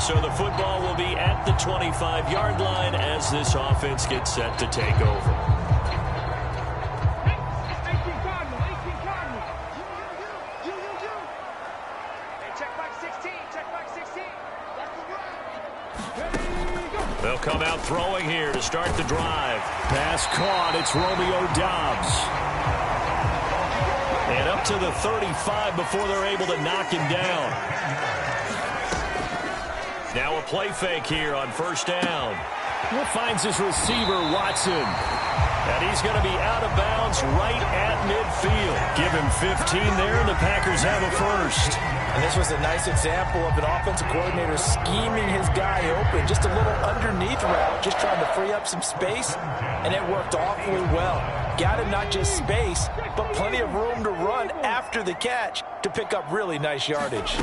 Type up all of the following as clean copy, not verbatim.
So the football will be at the 25-yard line as this offense gets set to take over. They'll come out throwing here to start the drive. Pass caught. It's Romeo Doubs. And up to the 35 before they're able to knock him down. Now a play fake here on first down. Finds his receiver, Watson. And he's going to be out of bounds right at midfield. Give him 15 there, and the Packers have a first. And this was a nice example of an offensive coordinator scheming his guy open. Just a little underneath route, just trying to free up some space, and it worked awfully well. Got him not just space, but plenty of room to run after the catch to pick up really nice yardage.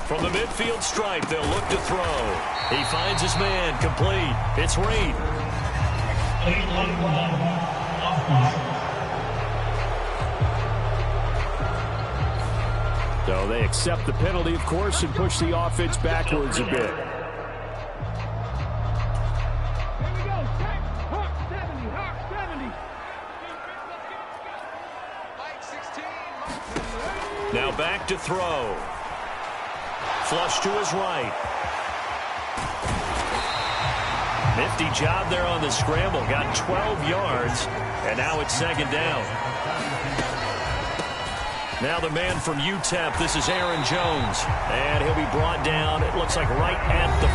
From the midfield stripe, they'll look to throw. He finds his man, complete. It's Reed. So they accept the penalty, of course, and push the offense backwards a bit. Now back to throw. Flush to his right. Nifty job there on the scramble. Got 12 yards, and now it's second down. Now the man from UTEP, this is Aaron Jones. And he'll be brought down, it looks like right at the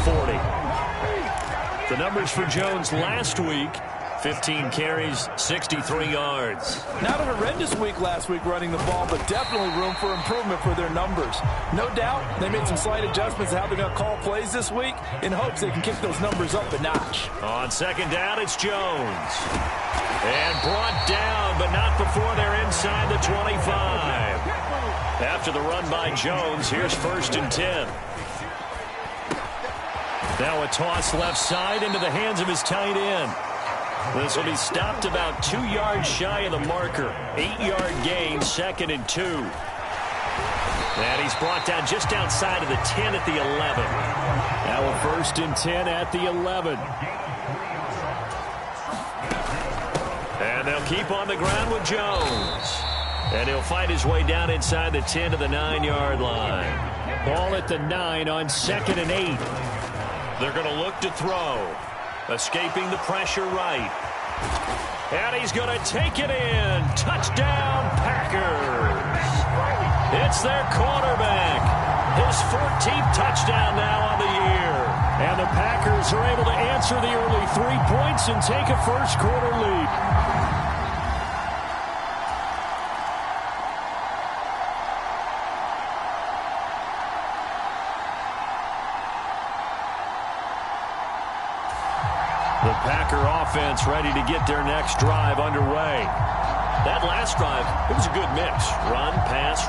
40. The numbers for Jones last week, 15 carries, 63 yards. Not a horrendous week last week running the ball, but definitely room for improvement for their numbers. No doubt they made some slight adjustments to how they're going to call plays this week in hopes they can kick those numbers up a notch. On second down, it's Jones. And brought down, but not before they're inside the 25. After the run by Jones, here's 1st and 10. Now a toss left side into the hands of his tight end. This will be stopped about 2 yards shy of the marker. 8-yard gain, 2nd and 2. And he's brought down just outside of the 10 at the 11. Now a 1st and 10 at the 11. And they'll keep on the ground with Jones. And he'll fight his way down inside the 10 to the 9-yard line. Ball at the 9 on 2nd and 8. They're going to look to throw. Escaping the pressure right. And he's going to take it in. Touchdown, Packers. It's their quarterback. His 14th touchdown now on the year. And the Packers are able to answer the early 3 points and take a first-quarter lead. The Packer offense ready to get their next drive underway. That last drive, it was a good mix. Run, pass.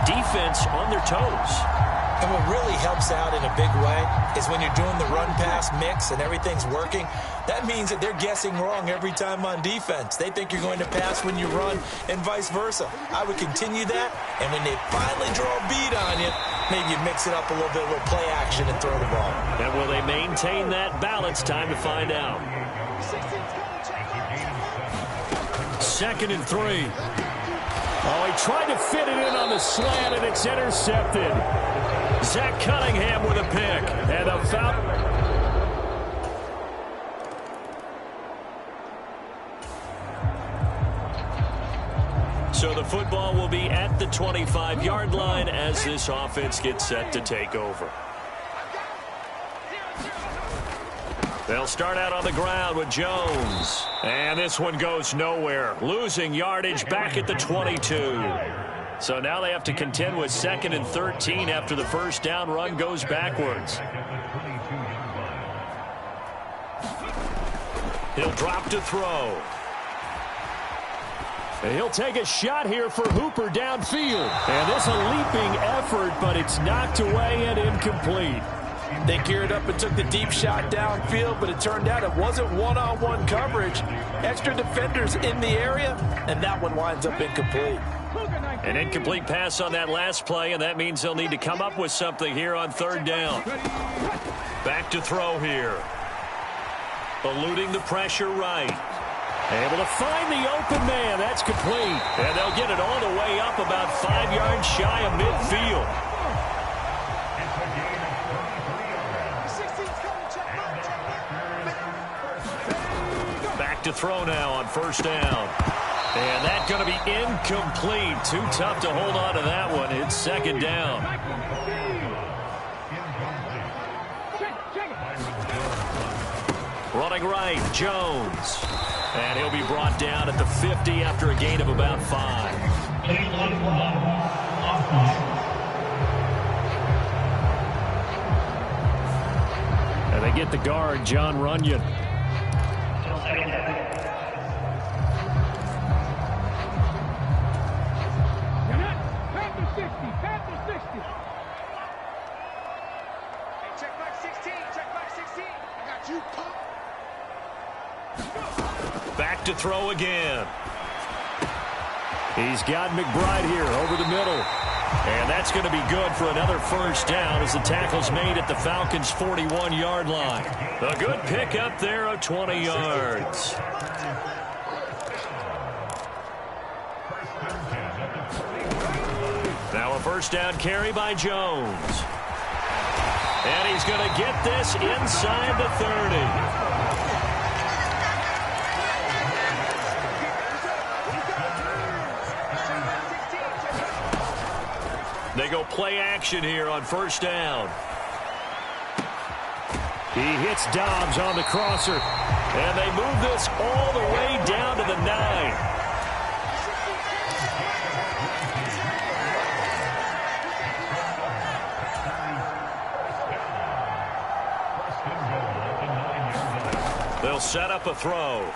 Defense on their toes. And what really helps out in a big way is when you're doing the run-pass mix and everything's working, that means that they're guessing wrong every time on defense. They think you're going to pass when you run and vice versa. I would continue that, and when they finally draw a beat on you, maybe you mix it up a little bit with play action and throw the ball. And will they maintain that balance? Time to find out. 2nd and 3. Oh, he tried to fit it in on the slant, and it's intercepted. Zach Cunningham with a pick. And a foul. So the football will be at the 25-yard line as this offense gets set to take over. They'll start out on the ground with Jones. And this one goes nowhere. Losing yardage back at the 22. So now they have to contend with 2nd and 13 after the first down run goes backwards. He'll drop to throw. And he'll take a shot here for Hooper downfield. And this a leaping effort, but it's knocked away and incomplete. They geared up and took the deep shot downfield, but it turned out it wasn't one-on-one coverage. Extra defenders in the area, and that one winds up incomplete. An incomplete pass on that last play, and that means they'll need to come up with something here on third down. Back to throw here. Eluding the pressure right. Able to find the open man. That's complete. And they'll get it all the way up about 5 yards shy of midfield. Back to throw now on first down. And that's going to be incomplete. Too tough to hold on to that one. It's second down. Running right, Jones. And he'll be brought down at the 50 after a gain of about 5. And they get the guard, John Runyon. Back to throw again. He's got McBride here over the middle. And that's going to be good for another first down as the tackle's made at the Falcons' 41-yard line. A good pickup there of 20 yards. Now a first down carry by Jones. And he's going to get this inside the 30. They go play action here on first down. He hits Dobbs on the crosser. And they move this all the way down to the 9. They'll set up a throw.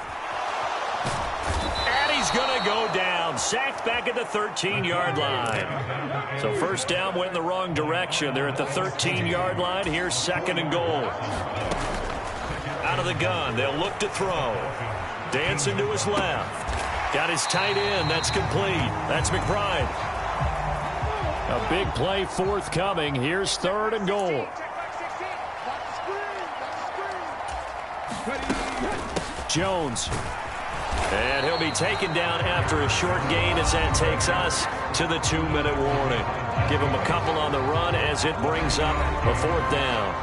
He's going to go down. Sacked back at the 13-yard line. So first down went in the wrong direction. They're at the 13-yard line. Here's second and goal. Out of the gun. They'll look to throw. Dancing to his left. Got his tight end. That's complete. That's McBride. A big play forthcoming. Here's third and goal. Jones. And he'll be taken down after a short gain as that takes us to the 2-minute warning. Give him a couple on the run as it brings up a fourth down.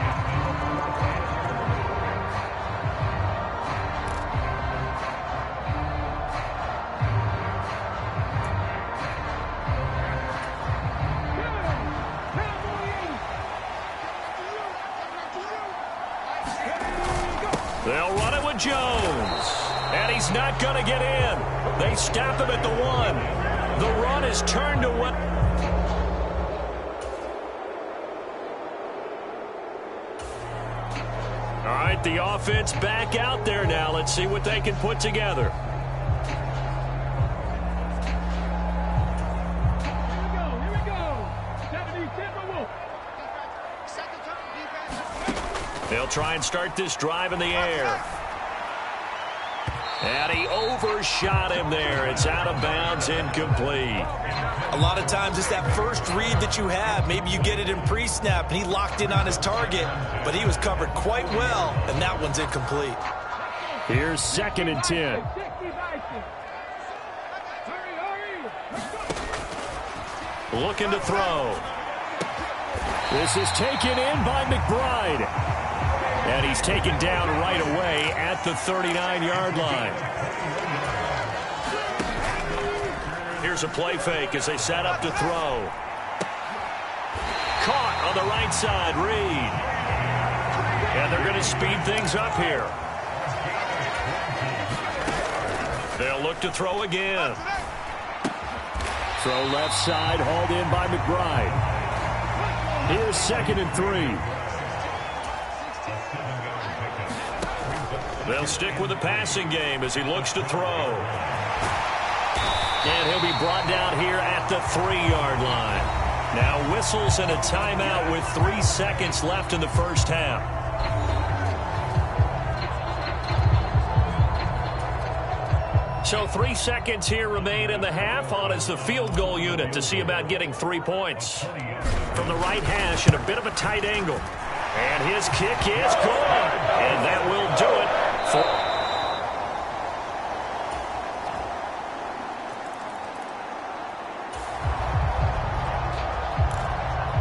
They'll run it with Jones. And he's not going to get in. They stop him at the 1. The run is turned to what? All right, the offense back out there now. Let's see what they can put together. Here we go. They'll try and start this drive in the air. And he overshot him there. It's out of bounds, incomplete. A lot of times it's that first read that you have. Maybe you get it in pre-snap, and he locked in on his target, but he was covered quite well, and that one's incomplete. Here's second and 10. Looking to throw. This is taken in by McBride. And he's taken down right away at the 39-yard line. Here's a play fake as they set up to throw. Caught on the right side, Reed. And they're going to speed things up here. They'll look to throw again. Throw left side, hauled in by McBride. Here's second and 3. They'll stick with the passing game as he looks to throw. And he'll be brought down here at the 3-yard line. Now whistles and a timeout with 3 seconds left in the first half. 3 So 3 seconds here remain in the half. On is the field goal unit to see about getting 3 points. From the right hash at a bit of a tight angle. And his kick is good. And that will do it for...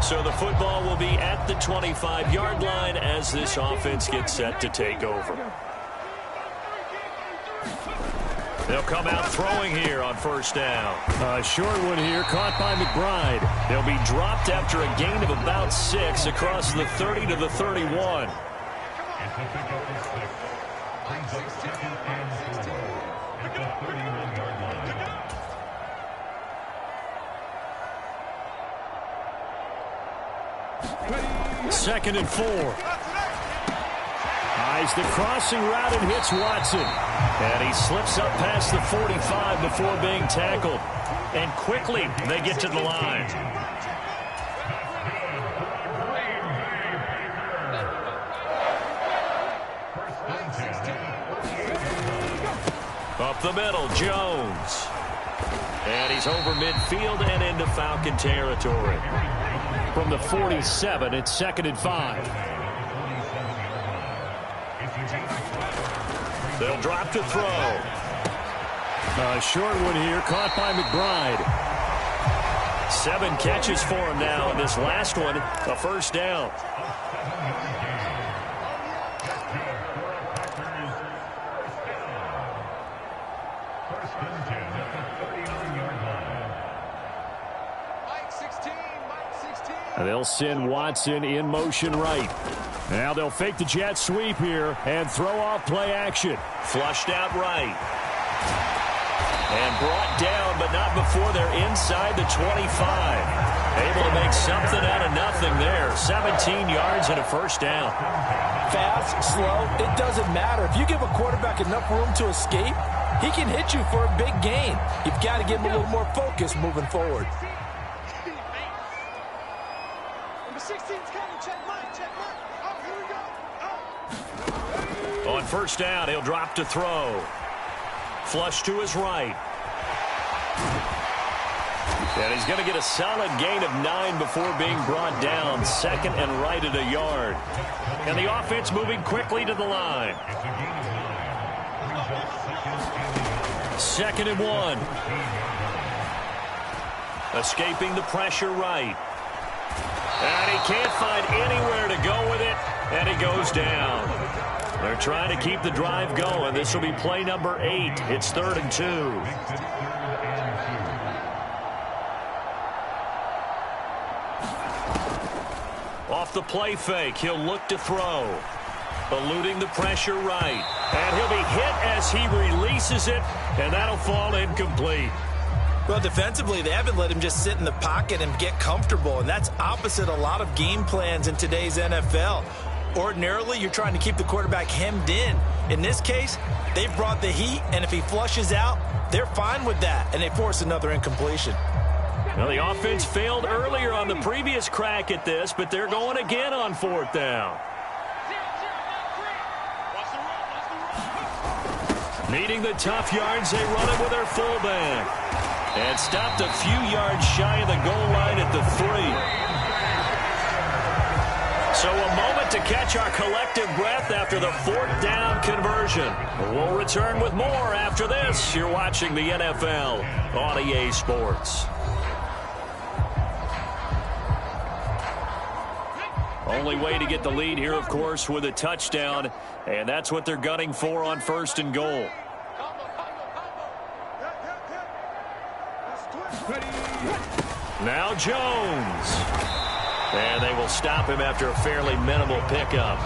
So the football will be at the 25-yard line as this offense gets set to take over. They'll come out throwing here on first down. A short one here caught by McBride. They'll be dropped after a gain of about 6 across the 30 to the 31. Second and 4. Eyes the crossing route and hits Watson. And he slips up past the 45 before being tackled. And quickly they get to the line. Up the middle, Jones. And he's over midfield and into Falcon territory. From the 47, it's second and 5. They'll drop to throw. A short one here caught by McBride. 7 catches for him now, and this last one, a first down. They'll send Watson in motion right. Now they'll fake the jet sweep here and throw off play action. Flushed out right. And brought down, but not before they're inside the 25. Able to make something out of nothing there. 17 yards and a first down. Fast, slow, it doesn't matter. If you give a quarterback enough room to escape, he can hit you for a big gain. You've got to give him a little more focus moving forward. On first down, he'll drop to throw. Flush to his right. And he's going to get a solid gain of 9 before being brought down. Second and right at a yard. And the offense moving quickly to the line. Second and 1. Escaping the pressure right. And he can't find anywhere to go with it. And he goes down. They're trying to keep the drive going. This will be play number 8. It's 3rd and 2. Off the play fake, he'll look to throw. Eluding the pressure right. And he'll be hit as he releases it, and that'll fall incomplete. Well, defensively, they haven't let him just sit in the pocket and get comfortable, and that's opposite a lot of game plans in today's NFL. Ordinarily, you're trying to keep the quarterback hemmed in. In this case, they've brought the heat, and if he flushes out, they're fine with that, and they force another incompletion. Well, the offense failed earlier on the previous crack at this, but they're going again on 4th down. Needing the tough yards, they run it with their fullback. And stopped a few yards shy of the goal line at the 3. So a moment to catch our collective breath after the 4th down conversion. We'll return with more after this. You're watching the NFL on EA Sports. Only way to get the lead here, of course, with a touchdown. And that's what they're gunning for on 1st and goal. Now Jones. And they will stop him after a fairly minimal pickup.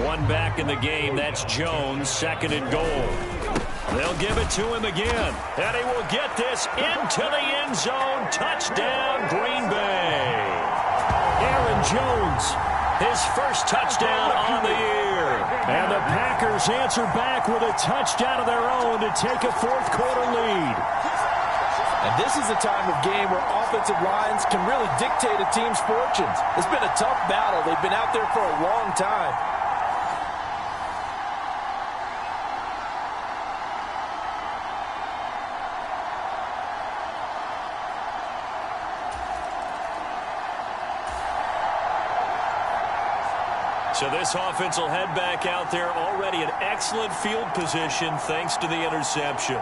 One back in the game. That's Jones. 2nd and goal. They'll give it to him again. And he will get this into the end zone. Touchdown, Green Bay. Aaron Jones, his first touchdown on the year. And the Packers answer back with a touchdown of their own to take a 4th quarter lead. And this is a time of game where offensive lines can really dictate a team's fortunes. It's been a tough battle. They've been out there for a long time. So this offense will head back out there, already in excellent field position thanks to the interception.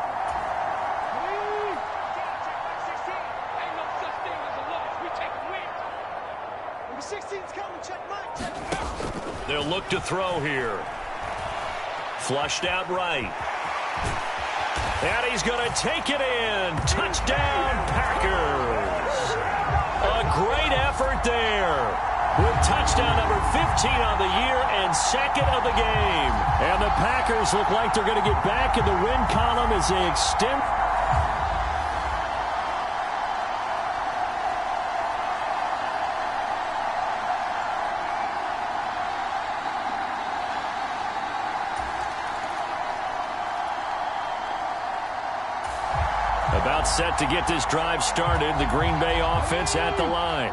They'll look to throw here. Flushed out right. And he's going to take it in. Touchdown, Packers. A great effort there. With touchdown number 15 on the year and second of the game. And the Packers look like they're going to get back in the win column as they extend. About set to get this drive started. The Green Bay offense at the line.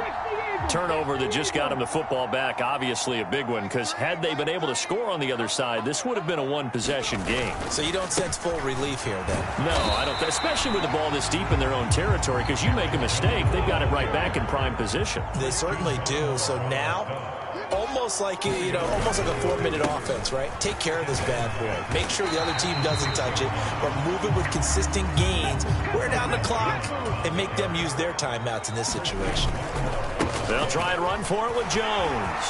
Turnover that just got him the football back. Obviously a big one, because had they been able to score on the other side, this would have been a one-possession game. So you don't sense full relief here then? No, I don't. Especially with the ball this deep in their own territory, because you make a mistake, they've got it right back in prime position. They certainly do. So now, almost like almost like a 4-minute offense, right? Take care of this bad boy. Make sure the other team doesn't touch it, but move it with consistent gains. Wear down the clock and make them use their timeouts in this situation. They'll try and run for it with Jones.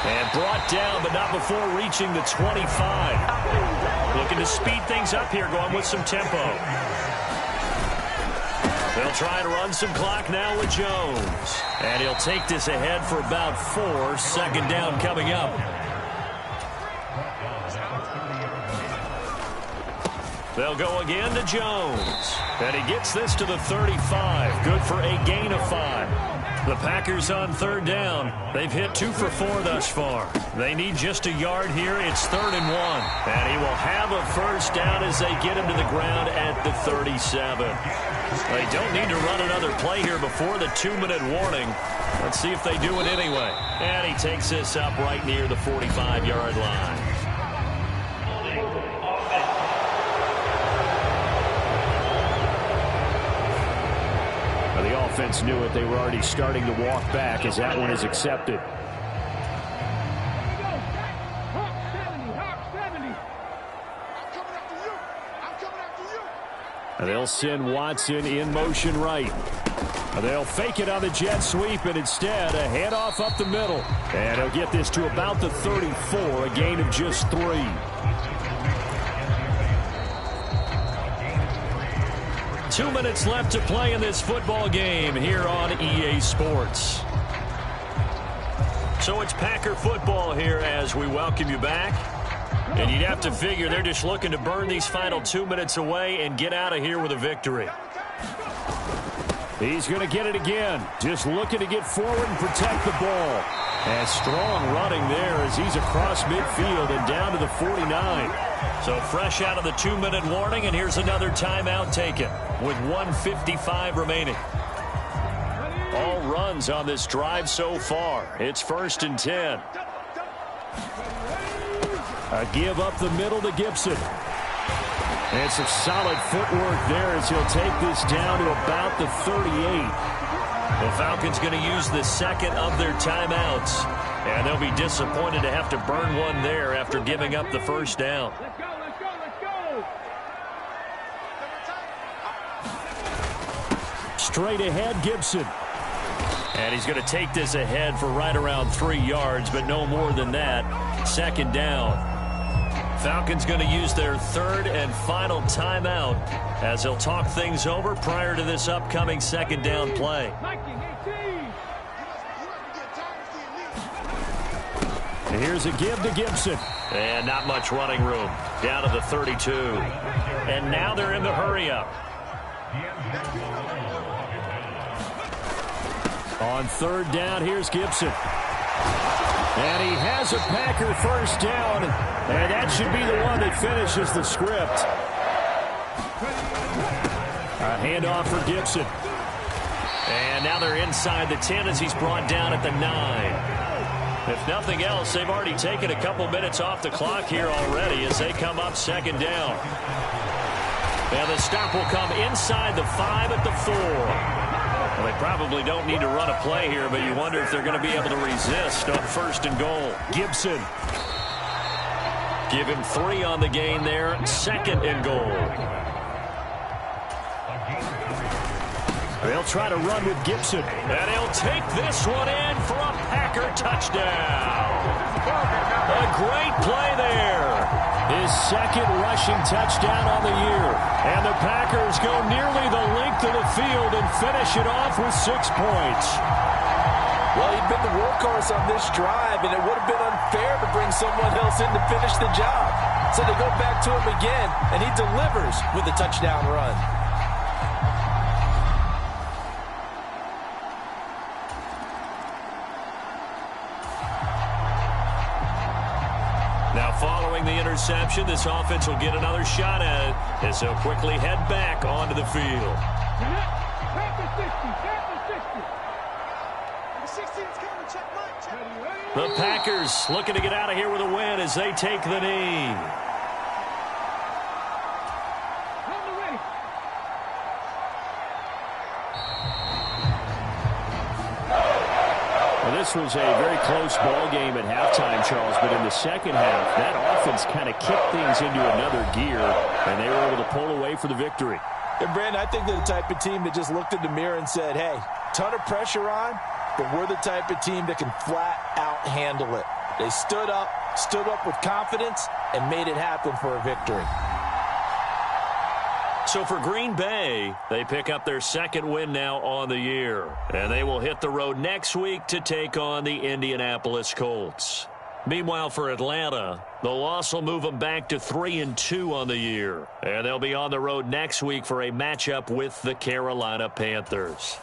And brought down, but not before reaching the 25. Looking to speed things up here, going with some tempo. They'll try and run some clock now with Jones. And he'll take this ahead for about 4. Second down coming up. They'll go again to Jones. And he gets this to the 35. Good for a gain of 5. The Packers on third down. They've hit 2 for 4 thus far. They need just a yard here. It's 3rd and 1. And he will have a first down as they get him to the ground at the 37. They don't need to run another play here before the 2-minute warning. Let's see if they do it anyway. And he takes this up right near the 45-yard line. The offense knew it. They were already starting to walk back as that one is accepted. They'll send Watson in motion right. They'll fake it on the jet sweep, and instead a handoff up the middle. And he'll get this to about the 34, a gain of just 3. Two minutes left to play in this football game here on EA Sports. So it's Packer football here as we welcome you back. And you'd have to figure they're just looking to burn these final 2 minutes away and get out of here with a victory. He's going to get it again. Just looking to get forward and protect the ball. And strong running there as he's across midfield and down to the 49. So fresh out of the 2-minute warning, and here's another timeout taken with 1:55 remaining. All runs on this drive so far. It's 1st and 10. A give up the middle to Gibson. And some solid footwork there as he'll take this down to about the 38. The Falcons going to use the second of their timeouts. And they'll be disappointed to have to burn one there after giving up the first down. Let's go, let's go, let's go. Straight ahead, Gibson. And he's going to take this ahead for right around 3 yards, but no more than that. 2nd down. Falcons going to use their 3rd and final timeout as they'll talk things over prior to this upcoming 2nd down play. And here's a give to Gibson. And not much running room. Down to the 32. And now they're in the hurry-up. On 3rd down, here's Gibson. And he has a Packer first down. And that should be the one that finishes the script. A handoff for Gibson. And now they're inside the 10 as he's brought down at the 9. If nothing else, they've already taken a couple minutes off the clock here already as they come up 2nd down. And the stop will come inside the 5 at the 4. Well, they probably don't need to run a play here, but you wonder if they're going to be able to resist on 1st and goal. Gibson. Give him 3 on the gain there. 2nd and goal. They'll try to run with Gibson. And he'll take this one in for a Packer touchdown. A great play there. His 2nd rushing touchdown on the year. And the Packers go nearly the length of the field and finish it off with 6 points. Well, he'd been the workhorse on this drive, and it would have been unfair to bring someone else in to finish the job. So they go back to him again, and he delivers with a touchdown run. Now, following the interception, this offense will get another shot at it as they'll quickly head back onto the field. The Packers looking to get out of here with a win as they take the knee. Well, this was a very close ball game at halftime, Charles, but in the second half, that offense kind of kicked things into another gear, and they were able to pull away for the victory. And, Brandon, I think they're the type of team that just looked in the mirror and said, hey, ton of pressure on, but we're the type of team that can flat out handle it. They stood up with confidence, and made it happen for a victory. So for Green Bay, they pick up their 2nd win now on the year. And they will hit the road next week to take on the Indianapolis Colts. Meanwhile, for Atlanta, the loss will move them back to 3-2 on the year. And they'll be on the road next week for a matchup with the Carolina Panthers.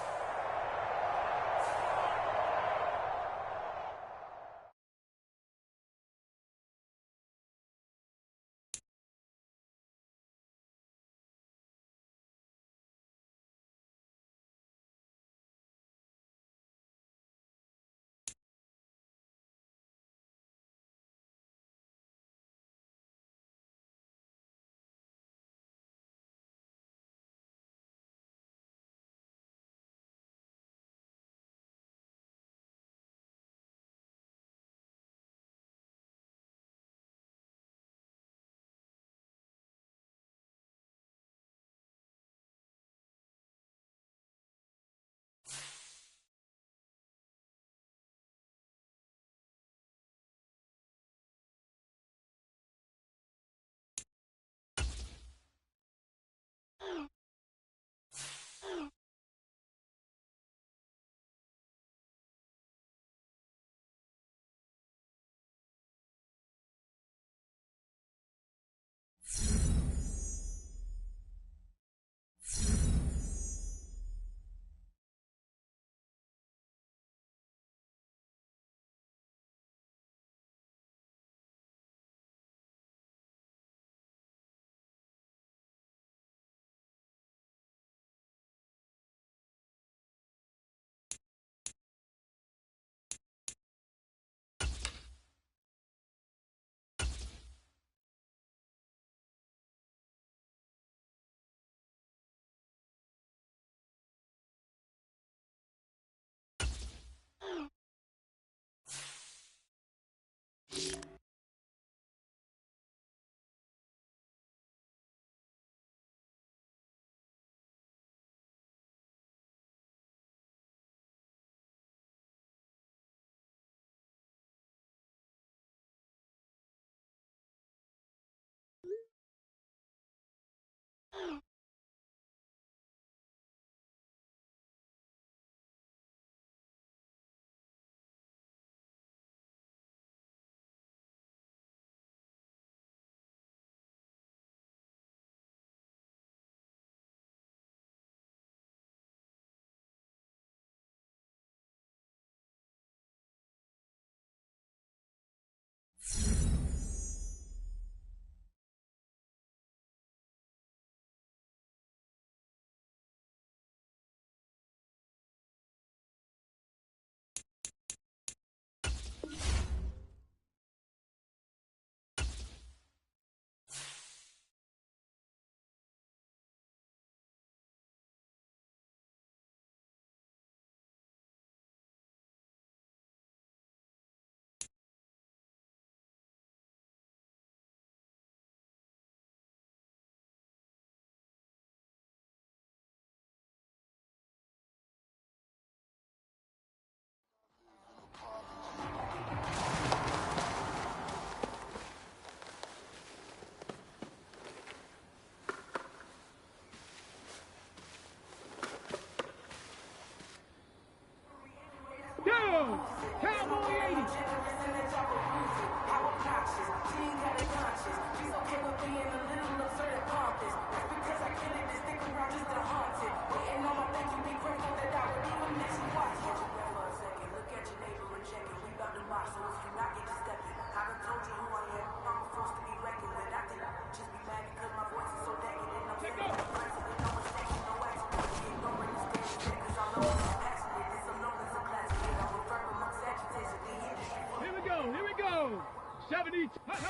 Here we go. Here we go. 70. Let's go.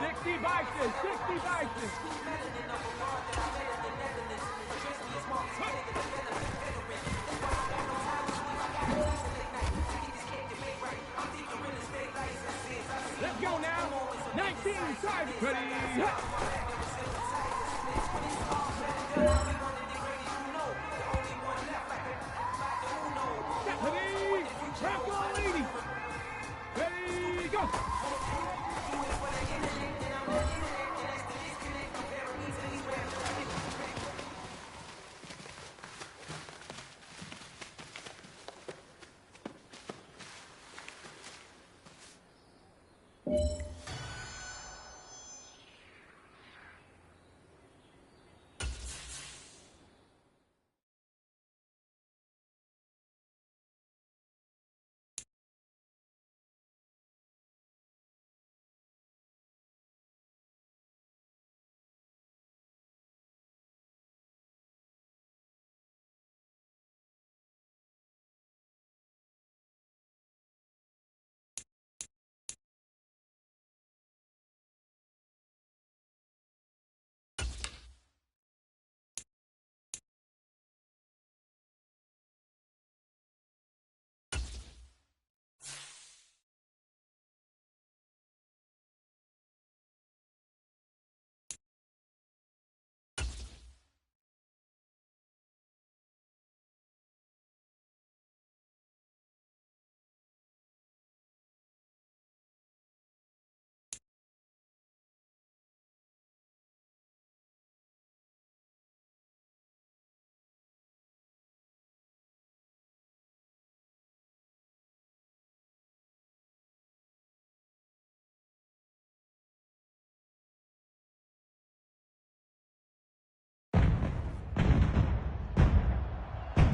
60 Bison. 60 Bison. Let's go now. 19 inside. Ready. Ready. Track on 80. Ready. Go.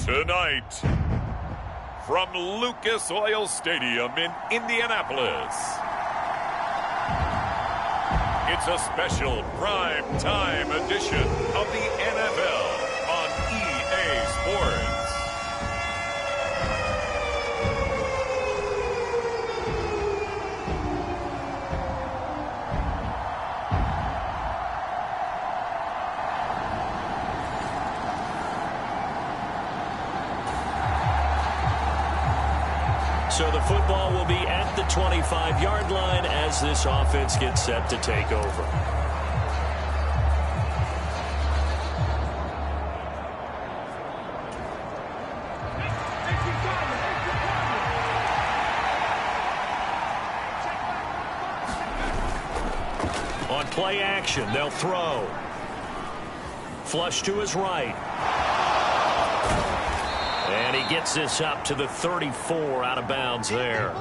Tonight, from Lucas Oil Stadium in Indianapolis, it's a special prime time edition of the NFL on EA Sports. So the football will be at the 25-yard line as this offense gets set to take over. On play action, they'll throw. Flush to his right. And he gets this up to the 34 out of bounds there.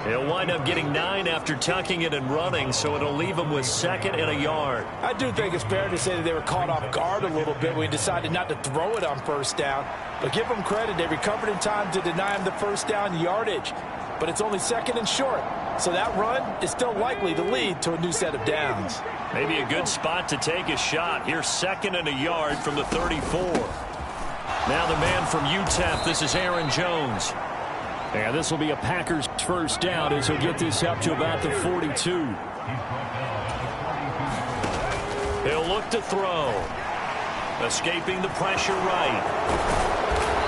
He'll wind up getting 9 after tucking it and running, so it'll leave him with 2nd and a yard. I do think it's fair to say that they were caught off guard a little bit when he decided not to throw it on first down. But give them credit. They recovered in time to deny him the first down yardage. But it's only 2nd and short. So that run is still likely to lead to a new set of downs. Maybe a good spot to take a shot. Here's 2nd and a yard from the 34. Now the man from UTEP, this is Aaron Jones. And this will be a Packers first down as he'll get this up to about the 42. He'll look to throw. Escaping the pressure right.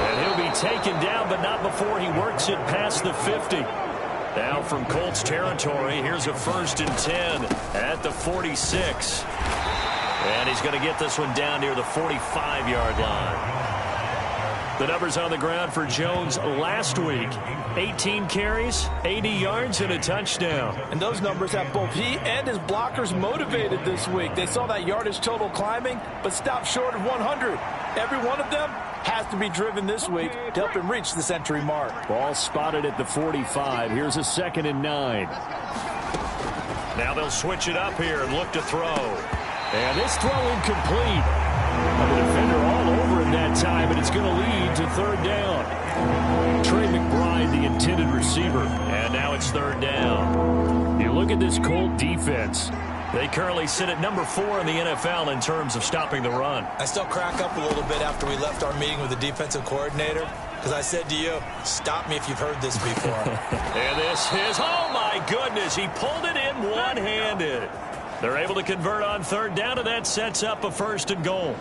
And he'll be taken down, but not before he works it past the 50. Now from Colts territory, here's a 1st and 10 at the 46. And he's going to get this one down near the 45-yard line. The numbers on the ground for Jones last week. 18 carries, 80 yards, and a touchdown. And those numbers have both he and his blockers motivated this week. They saw that yardage total climbing, but stopped short of 100. Every one of them has to be driven this week to help him reach the century mark. Ball spotted at the 45. Here's a 2nd and 9. Now they'll switch it up here and look to throw. And this throw incomplete. The defender all over him that time, and it's going to lead to 3rd down. Trey McBride, the intended receiver. And now it's 3rd down. You look at this Colt defense. They currently sit at number 4 in the NFL in terms of stopping the run. I still crack up a little bit after we left our meeting with the defensive coordinator, because I said to you, stop me if you've heard this before. And this is, oh my goodness, he pulled it in one-handed. They're able to convert on third down, and that sets up a 1st and goal.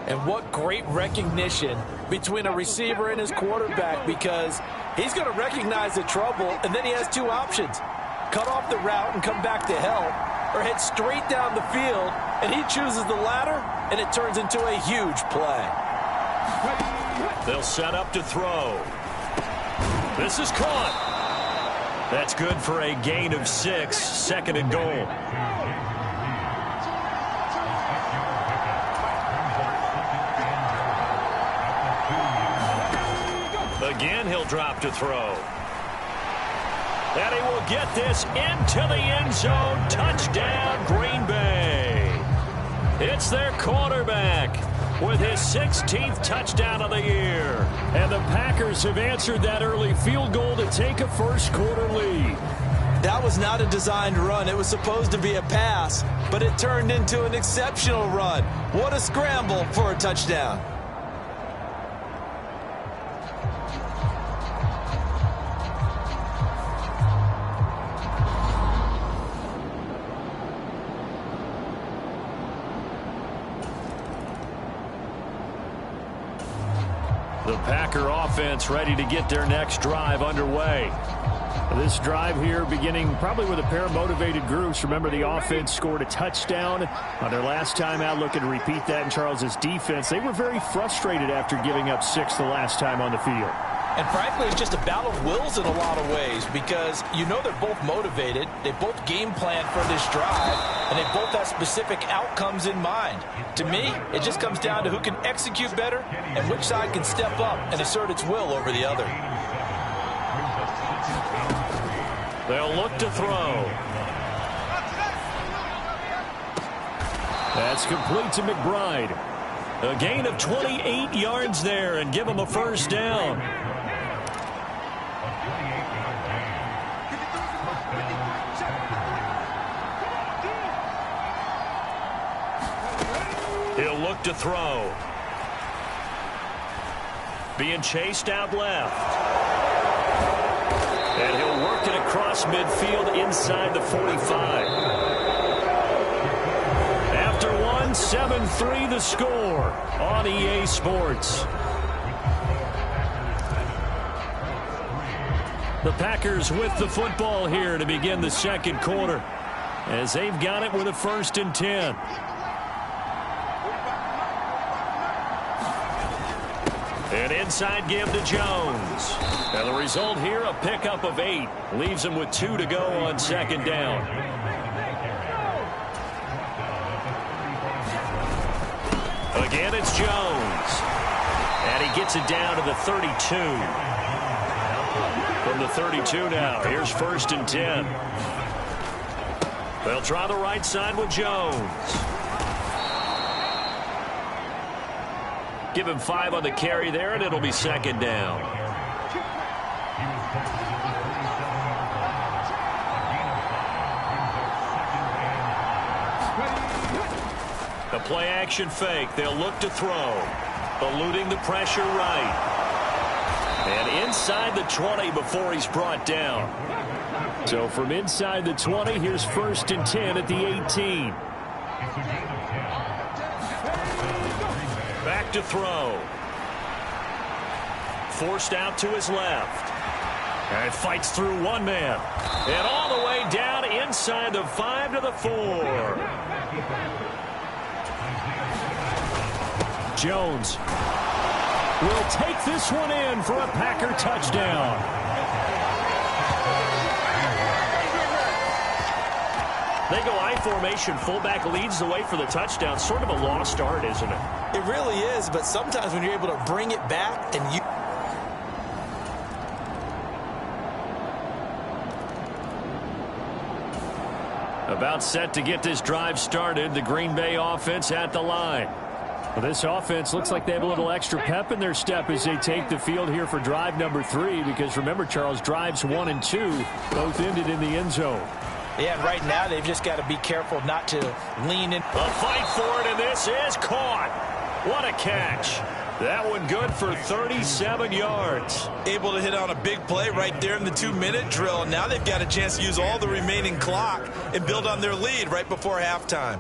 And what great recognition between a receiver and his quarterback, because he's going to recognize the trouble, and then he has 2 options. Cut off the route and come back to help, or head straight down the field, and he chooses the latter, and it turns into a huge play. They'll set up to throw. This is caught. That's good for a gain of 6, 2nd and goal. Again, he'll drop to throw. And he will get this into the end zone. Touchdown, Green Bay. It's their quarterback with his 16th touchdown of the year. And the Packers have answered that early field goal to take a first-quarter lead. That was not a designed run. It was supposed to be a pass, but it turned into an exceptional run. What a scramble for a touchdown. The Packer offense ready to get their next drive underway. This drive here beginning probably with a pair of motivated groups. Remember, the offense scored a touchdown on their last time out. Looking to repeat that in Charles's defense. They were very frustrated after giving up 6 the last time on the field. And frankly, it's just a battle of wills in a lot of ways, because you know they're both motivated, they both game plan for this drive, and they both have specific outcomes in mind. To me, it just comes down to who can execute better and which side can step up and assert its will over the other. They'll look to throw. That's complete to McBride. A gain of 28 yards there and give him a 1st down. He'll look to throw. Being chased out left. And he'll work it across midfield inside the 45. After 7-3 the score on EA Sports. The Packers with the football here to begin the 2nd quarter, as they've got it with a 1st and 10. An inside give to Jones. And the result here, a pickup of 8. Leaves him with 2 to go on 2nd down. Again, it's Jones. And he gets it down to the 32. From the 32 now, here's 1st and 10. They'll try the right side with Jones. Give him 5 on the carry there, and it'll be 2nd down. The play-action fake. They'll look to throw. Eluding the pressure right. And inside the 20 before he's brought down. So from inside the 20, here's 1st and 10 at the 18. Back to throw. Forced out to his left. And fights through one man. And all the way down inside the 5 to the 4. Jones will take this one in for a Packer touchdown. They go I formation. Fullback leads the way for the touchdown. Sort of a lost art, isn't it? It really is, but sometimes when you're able to bring it back and you... About set to get this drive started. The Green Bay offense at the line. Well, this offense looks like they have a little extra pep in their step as they take the field here for drive number 3, because remember, Charles, drives 1 and 2 both ended in the end zone. Yeah, and right now they've just got to be careful not to lean in. A fight for it, and this is caught. What a catch. That one good for 37 yards. Able to hit on a big play right there in the 2-minute drill. Now they've got a chance to use all the remaining clock and build on their lead right before halftime.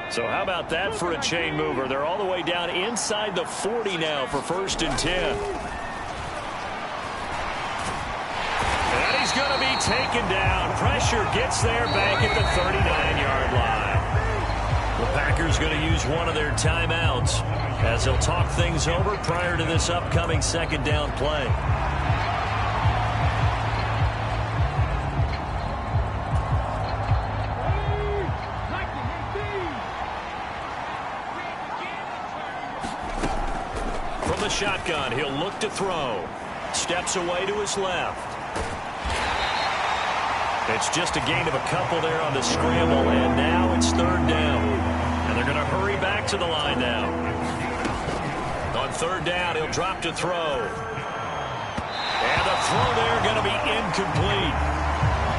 So how about that for a chain mover? They're all the way down inside the 40 now for 1st and 10. And he's going to be taken down. Pressure gets there back at the 39-yard line. The Packers going to use one of their timeouts as they'll talk things over prior to this upcoming 2nd down play. From the shotgun, he'll look to throw. Steps away to his left. It's just a gain of a couple there on the scramble, and now it's 3rd down. And they're going to hurry back to the line now. On 3rd down, he'll drop to throw. And the throw there going to be incomplete.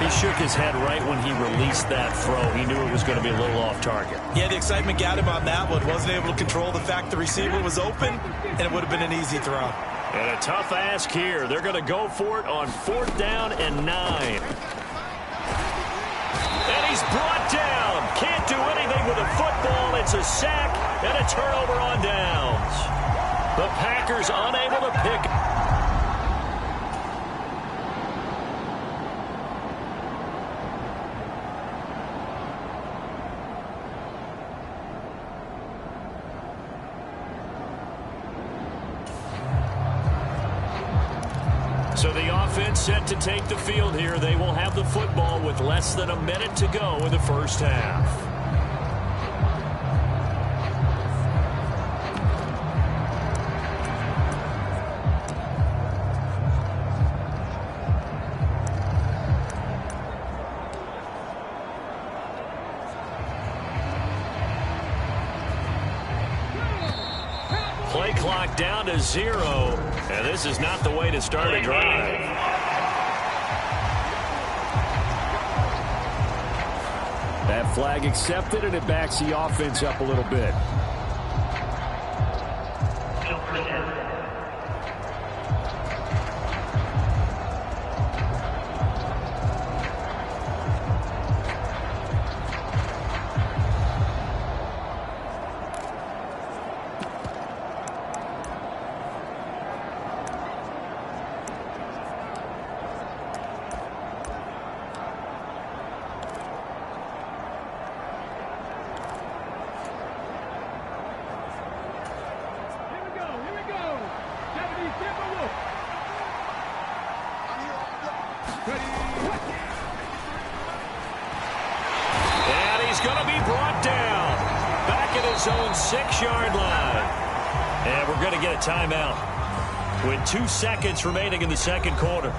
He shook his head right when he released that throw. He knew it was going to be a little off target. Yeah, the excitement got him on that one. Wasn't able to control the fact the receiver was open, and it would have been an easy throw. And a tough ask here. They're going to go for it on 4th down and 9. And he's brought down. Can't do anything with a football. It's a sack and a turnover on downs. The Packers unable to pick. So the offense set to take the field here. They will have the football with less than a minute to go in the 1st half. Play clock down to 0, and this is not the way to start a drive. That flag accepted, and it backs the offense up a little bit. And he's going to be brought down back at his own 6-yard line. And we're going to get a timeout with 2 seconds remaining in the 2nd quarter.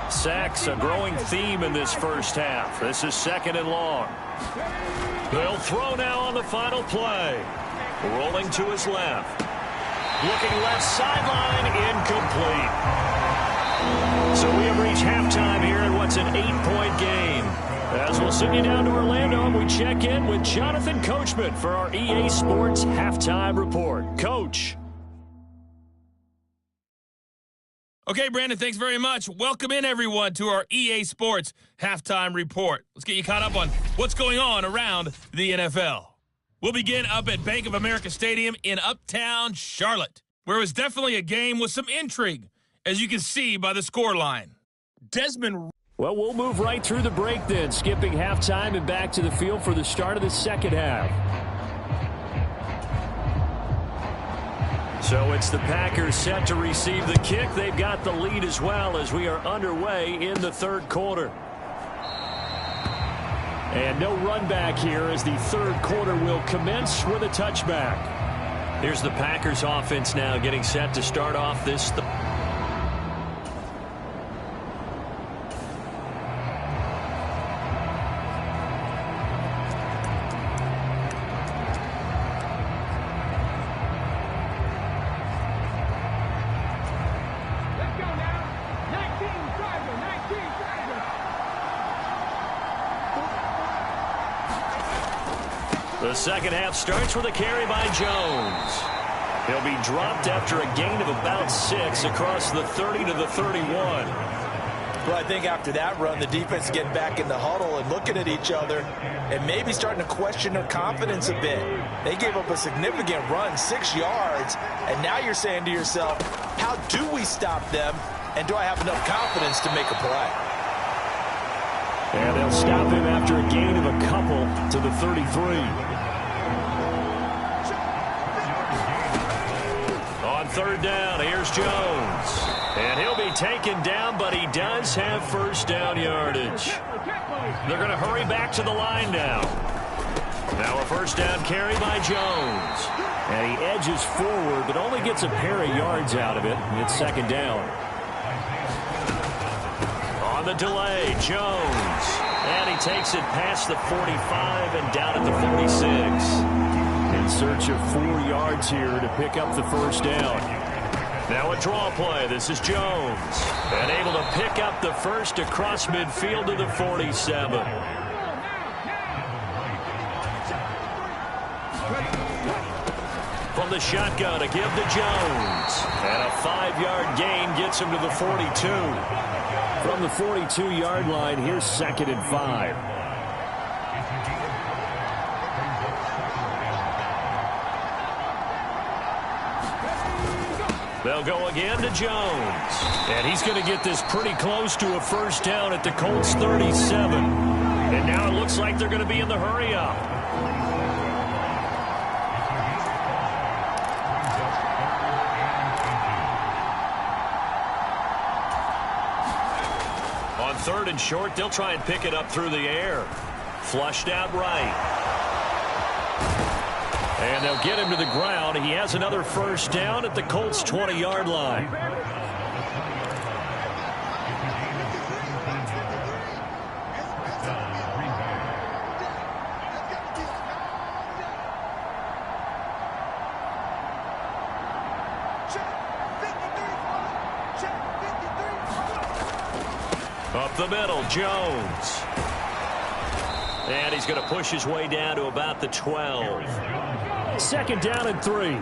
Sacks, a growing theme in this 1st half. This is 2nd and long. They'll throw now on the final play. Rolling to his left. Looking left sideline, incomplete. So we have reached halftime here in what's an 8-point game. As we'll send you down to Orlando, and we check in with Jonathan Coachman for our EA Sports Halftime Report. Coach. Okay, Brandon, thanks very much. Welcome in, everyone, to our EA Sports Halftime Report. Let's get you caught up on what's going on around the NFL. We'll begin up at Bank of America Stadium in Uptown Charlotte, where it was definitely a game with some intrigue, as you can see by the scoreline. Well, we'll move right through the break then, skipping halftime and back to the field for the start of the 2nd half. So it's the Packers set to receive the kick. They've got the lead as well as we are underway in the 3rd quarter. And no run back here as the 3rd quarter will commence with a touchback. Here's the Packers offense now getting set to start off this. The second half starts with a carry by Jones. He'll be dropped after a gain of about 6 across the 30 to the 31. Well, I think after that run, the defense is getting back in the huddle and looking at each other and maybe starting to question their confidence a bit. They gave up a significant run, 6 yards, and now you're saying to yourself, how do we stop them, and do I have enough confidence to make a play? And they'll stop him after a gain of a couple to the 33. On third down, here's Jones. And he'll be taken down, but he does have first down yardage. They're going to hurry back to the line now. Now a first down carry by Jones. And he edges forward, but only gets a pair of yards out of it. It's second down. On the delay, Jones. And he takes it past the 45 and down at the 46. In search of 4 yards here to pick up the first down. Now a draw play. This is Jones. And able to pick up the first across midfield to the 47. From the shotgun, a give to Jones. And a 5-yard gain gets him to the 42. From the 42-yard line, here's second and 5. They'll go again to Jones. And he's going to get this pretty close to a first down at the Colts 37. And now it looks like they're going to be in the hurry up. On third and short, they'll try and pick it up through the air. Flushed out right. And they'll get him to the ground. He has another first down at the Colts' 20-yard line. Up the middle, Jones. And he's going to push his way down to about the 12. Second down and 3.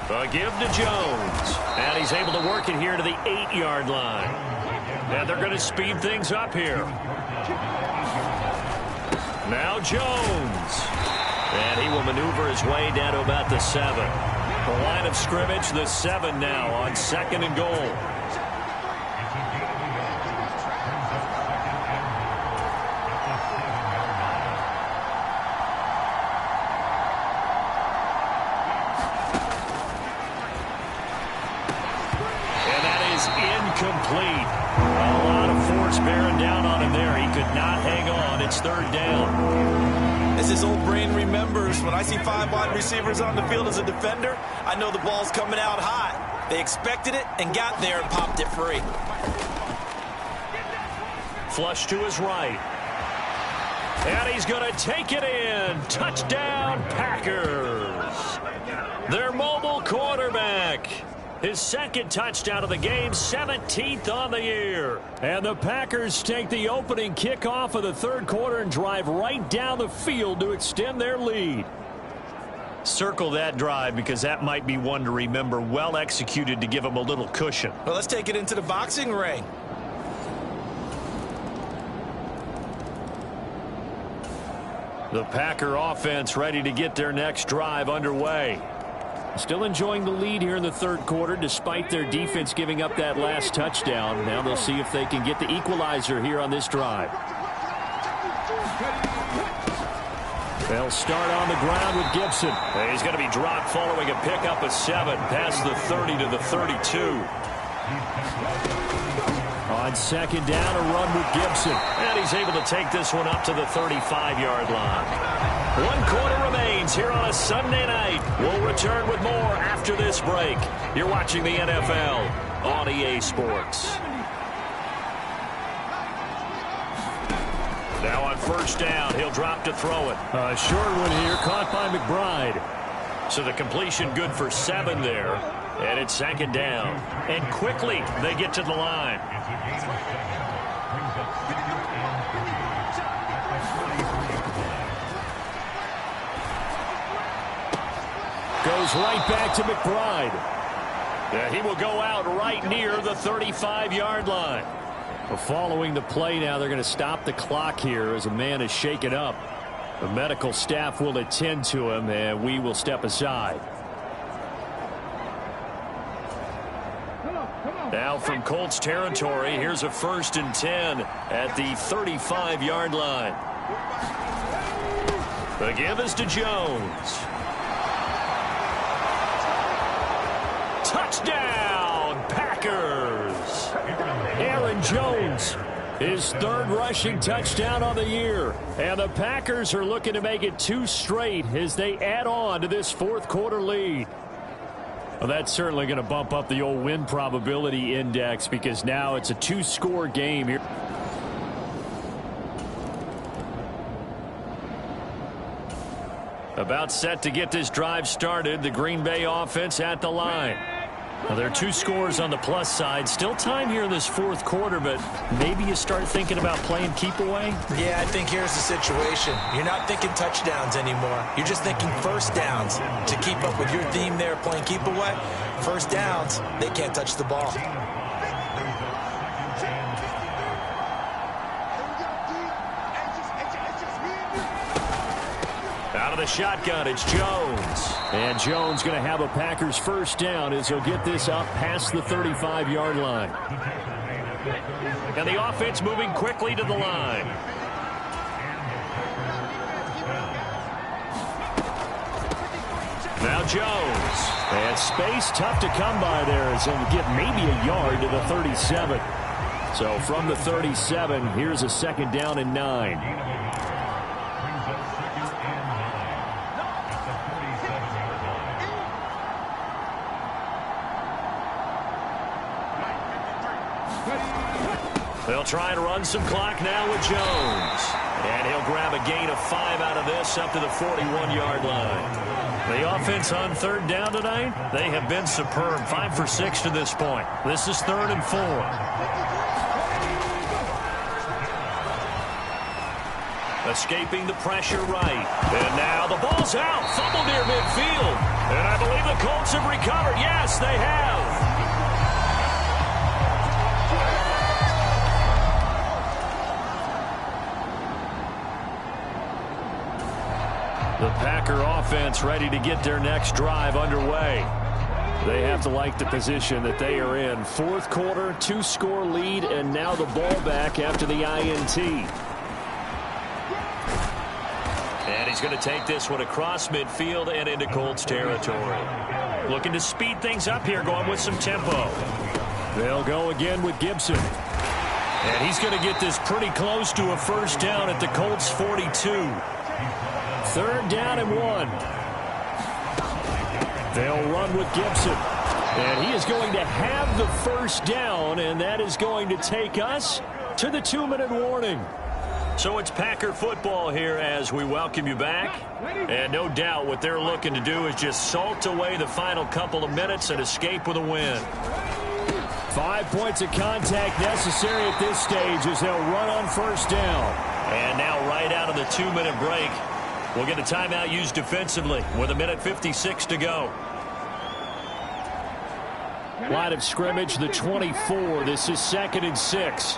A give to Jones. And he's able to work it here to the 8-yard line. And they're going to speed things up here. Now Jones. And he will maneuver his way down to about the 7. The line of scrimmage, the 7 now on second and goal. And that is incomplete. A lot of force bearing down on him there. He could not hang on. It's third down. As his old brain remembers, when I see 5 wide receivers on the field as a defender, I know the ball's coming out hot. They expected it and got there and popped it free. Flush to his right. And he's going to take it in. Touchdown, Packers. Their mobile quarterback. His second touchdown of the game, 17th on the year. And the Packers take the opening kickoff of the third quarter and drive right down the field to extend their lead. Circle that drive because that might be one to remember. Well executed to give them a little cushion. Well, let's take it into the boxing ring. The Packer offense ready to get their next drive underway. Still enjoying the lead here in the third quarter despite their defense giving up that last touchdown. Now they'll see if they can get the equalizer here on this drive. They'll start on the ground with Gibson. He's going to be dropped following a pickup of 7 past the 30 to the 32. On second down, a run with Gibson. And he's able to take this one up to the 35-yard line. 1 quarter remains here on a Sunday night. We'll return with more after this break. You're watching the NFL on EA Sports. Now on first down, he'll drop to throw it. A short one here, caught by McBride. So the completion good for 7 there. And it's second down. And quickly they get to the line. Goes right back to McBride. Yeah, he will go out right near the 35-yard line. Well, following the play now, they're going to stop the clock here as a man is shaken up. The medical staff will attend to him, and we will step aside. Now from Colts territory, here's a 1st and 10 at the 35-yard line. The give is to Jones. Touchdown, Packers! Aaron Jones, his 3rd rushing touchdown on the year. And the Packers are looking to make it 2 straight as they add on to this 4th quarter lead. Well, that's certainly going to bump up the old win probability index because now it's a 2-score game here. About set to get this drive started, the Green Bay offense at the line. Well, there are 2 scores on the plus side. Still time here in this 4th quarter, but maybe you start thinking about playing keep away? Yeah, I think here's the situation. You're not thinking touchdowns anymore. You're just thinking first downs. To keep up with your theme there, playing keep away, first downs, they can't touch the ball. Out of the shotgun, it's Jones. And Jones going to have a Packers first down as he'll get this up past the 35-yard line. And the offense moving quickly to the line. Now Jones. And space tough to come by there as he'll get maybe a yard to the 37. So from the 37, here's a 2nd down and 9. They'll try and run some clock now with Jones. And he'll grab a gain of 5 out of this up to the 41-yard line. The offense on 3rd down tonight, they have been superb. 5 for 6 to this point. This is 3rd and 4. Escaping the pressure right. And now the ball's out. Fumble near midfield. And I believe the Colts have recovered. Yes, they have. The Packer offense ready to get their next drive underway. They have to like the position that they are in. 4th quarter, 2-score lead, and now the ball back after the INT. And he's going to take this one across midfield and into Colts territory. Looking to speed things up here, going with some tempo. They'll go again with Gibson. And he's going to get this pretty close to a first down at the Colts 42. 3rd down and 1. They'll run with Gibson. And he is going to have the first down, and that is going to take us to the 2-minute warning. So it's Packer football here as we welcome you back. And no doubt what they're looking to do is just salt away the final couple of minutes and escape with a win. 5 points of contact necessary at this stage as they'll run on first down. And now right out of the 2-minute break, we'll get a timeout used defensively with 1:56 to go. Line of scrimmage, the 24. This is 2nd and 6.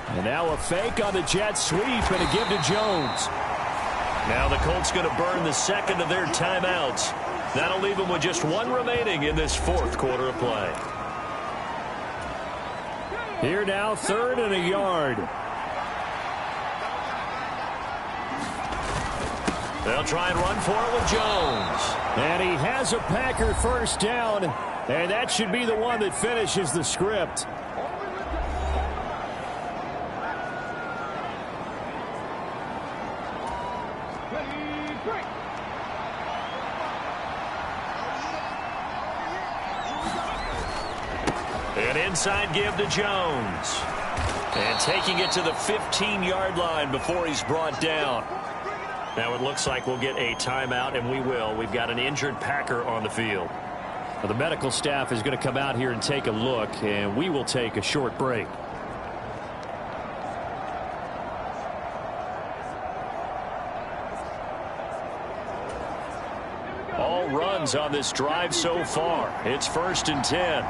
And now a fake on the jet sweep and a give to Jones. Now the Colts going to burn the 2nd of their timeouts. That'll leave them with just 1 remaining in this 4th quarter of play. Here now, 3rd and a yard. They'll try and run for it with Jones. And he has a Packer first down, and that should be the one that finishes the script. An inside give to Jones. And taking it to the 15-yard line before he's brought down. Now it looks like we'll get a timeout, and we will. We've got an injured Packer on the field. Well, the medical staff is going to come out here and take a look, and we will take a short break. All runs on this drive so far. It's 1st and 10.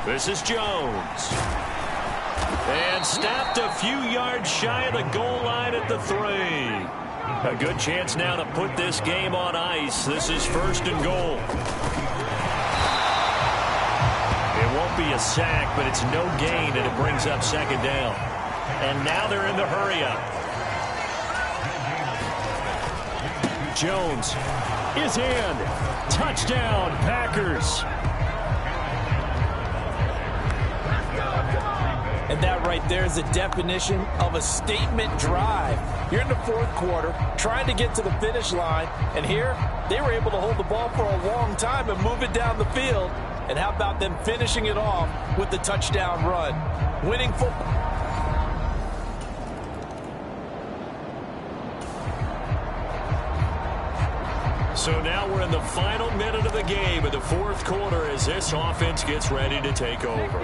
This is Jones. And stopped a few yards shy of the goal line at the 3. A good chance now to put this game on ice. This is 1st and goal. It won't be a sack, but it's no gain, and it brings up 2nd down. And now they're in the hurry-up. Jones is in. Touchdown, Packers. And that right there is the definition of a statement drive. You're in the 4th quarter, trying to get to the finish line, and here they were able to hold the ball for a long time and move it down the field. And how about them finishing it off with the touchdown run? Winning football. So now we're in the final minute of the game in the 4th quarter as this offense gets ready to take over.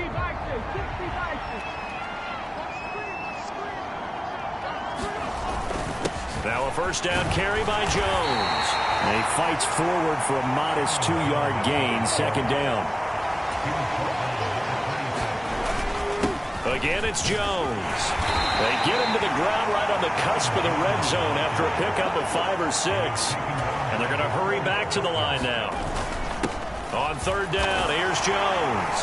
Now a 1st down carry by Jones. And he fights forward for a modest 2-yard gain, 2nd down. Again, it's Jones. They get him to the ground right on the cusp of the red zone after a pickup of 5 or 6. And they're going to hurry back to the line now. On 3rd down, here's Jones.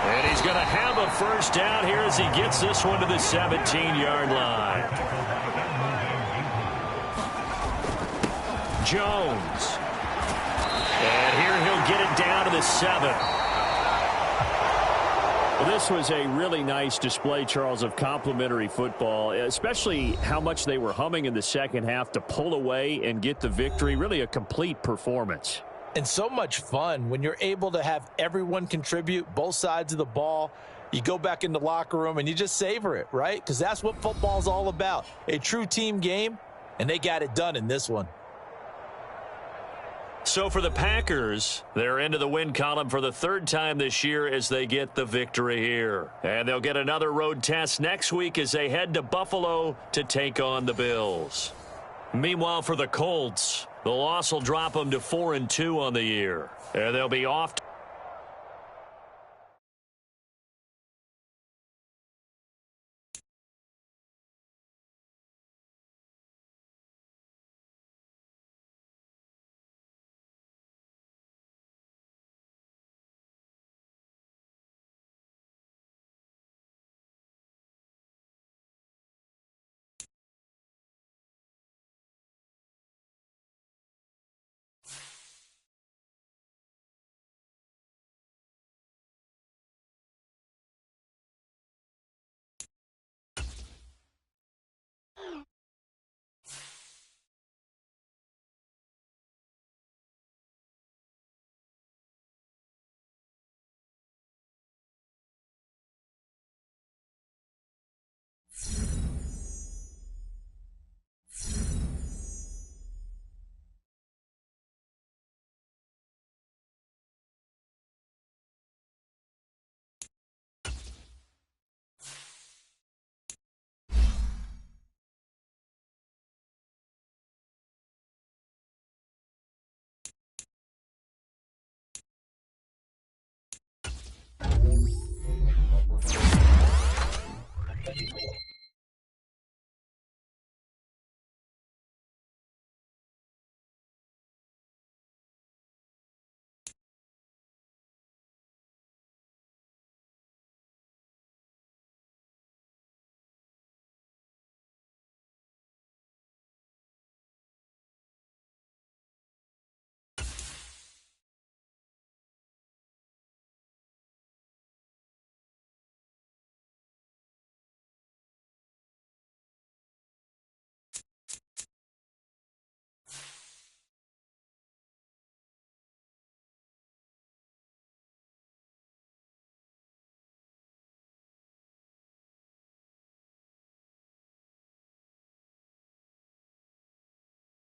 And he's going to have a 1st down here as he gets this one to the 17-yard line. Jones. And here he'll get it down to the 7. Well, this was a really nice display, Charles, of complimentary football, especially how much they were humming in the second half to pull away and get the victory. Really a complete performance. And so much fun when you're able to have everyone contribute, both sides of the ball. You go back in the locker room and you just savor it, right? Because that's what football's all about. A true team game, and they got it done in this one. So for the Packers, they're into the win column for the 3rd time this year as they get the victory here. And they'll get another road test next week as they head to Buffalo to take on the Bills. Meanwhile, for the Colts, the loss will drop them to 4-2 on the year. And they'll be off to